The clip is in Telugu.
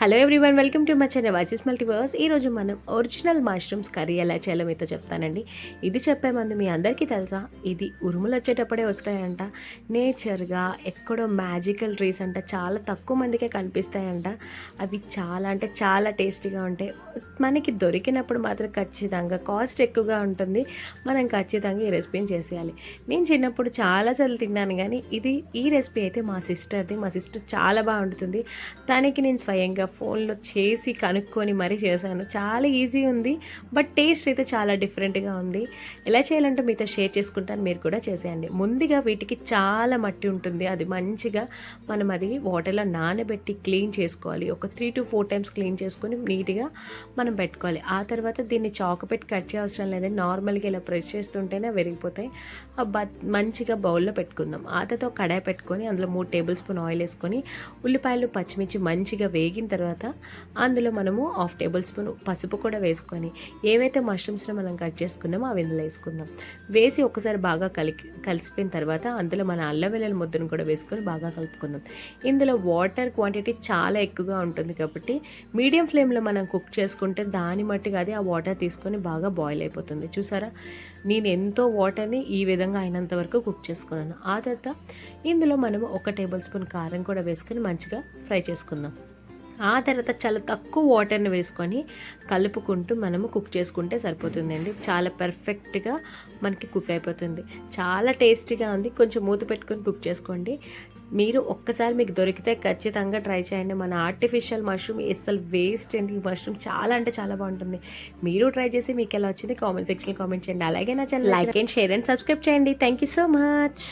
Hello everyone, welcome to my channel voices multiverse. ఈరోజు మనం ఒరిజినల్ మష్రూమ్స్ కర్రీ ఎలా చేయాలో మీతో చెప్తానండి. ఇది చెప్పే ముందు మీ అందరికీ తెలుసా, ఇది ఉరుములు వచ్చేటప్పుడే వస్తాయంట. నేచర్గా ఎక్కడో మ్యాజికల్ ట్రీస్ అంట, చాలా తక్కువ మందికే కనిపిస్తాయంట. అవి చాలా అంటే చాలా టేస్టీగా ఉంటాయి. మనకి దొరికినప్పుడు మాత్రం ఖచ్చితంగా కాస్ట్ ఎక్కువగా ఉంటుంది. మనం ఖచ్చితంగా ఈ రెసిపీని చేసేయాలి. నేను చిన్నప్పుడు చాలాసార్లు తిన్నాను, కానీ ఈ రెసిపీ అయితే మా సిస్టర్ చాలా బాగా వండుతుంది. దానికి నేను స్వయంగా ఫోన్లో చేసి కనుక్కొని మరీ చేశాను. చాలా ఈజీ ఉంది, బట్ టేస్ట్ అయితే చాలా డిఫరెంట్గా ఉంది. ఎలా చేయాలంటే మీతో షేర్ చేసుకుంటాను, మీరు కూడా చేసేయండి. ముందుగా వీటికి చాలా మట్టి ఉంటుంది. అది మంచిగా మనం అది వాటర్లో నానబెట్టి క్లీన్ చేసుకోవాలి. ఒక 3 to 4 టైమ్స్ క్లీన్ చేసుకొని నీట్గా మనం పెట్టుకోవాలి. ఆ తర్వాత దీన్ని చాకు పెట్టి కట్ చేయవసరం లేదని నార్మల్గా ఇలా ప్రెస్ చేస్తుంటేనే విరిగిపోతాయి. మంచిగా బౌల్లో పెట్టుకుందాం. ఆతతో కడాయి పెట్టుకొని అందులో 3 టేబుల్ స్పూన్ ఆయిల్ వేసుకొని ఉల్లిపాయలు పచ్చిమిర్చి మంచిగా వేగిన తర్వాత అందులో మనము 1/2 టేబుల్ స్పూన్ పసుపు కూడా వేసుకొని ఏవైతే మష్రూమ్స్ని మనం కట్ చేసుకున్నామో అవి ఇందులో వేసుకుందాం. వేసి ఒకసారి బాగా కలిసిపోయిన తర్వాత అందులో మన అల్లం వెల్లుల్లి ముద్దను కూడా వేసుకొని బాగా కలుపుకుందాం. ఇందులో వాటర్ క్వాంటిటీ చాలా ఎక్కువగా ఉంటుంది కాబట్టి మీడియం ఫ్లేమ్లో మనం కుక్ చేసుకుంటే దాని మట్టిగా అది ఆ వాటర్ తీసుకొని బాగా బాయిల్ అయిపోతుంది. చూసారా, నేను ఎంతో వాటర్ని ఈ విధంగా అయినంత వరకు కుక్ చేసుకున్నాను. ఆ తర్వాత ఇందులో మనము 1 టేబుల్ స్పూన్ కారం కూడా వేసుకొని మంచిగా ఫ్రై చేసుకుందాం. ఆ తర్వాత చాలా తక్కువ వాటర్ని వేసుకొని కలుపుకుంటూ మనము కుక్ చేసుకుంటే సరిపోతుందండి. చాలా పర్ఫెక్ట్గా మనకి కుక్ అయిపోతుంది. చాలా టేస్టీగా ఉంది. కొంచెం మూత పెట్టుకొని కుక్ చేసుకోండి. మీరు ఒక్కసారి మీకు దొరికితే ఖచ్చితంగా ట్రై చేయండి. మన ఆర్టిఫిషియల్ మష్రూమ్ అసలు వేస్ట్ అండి. ఈ మష్రూమ్ చాలా అంటే చాలా బాగుంటుంది. మీరు ట్రై చేసి మీకు ఎలా వచ్చింది కామెంట్ సెక్షన్లో కామెంట్ చేయండి. అలాగే నా channel like and share and subscribe చేయండి. Thank you so much.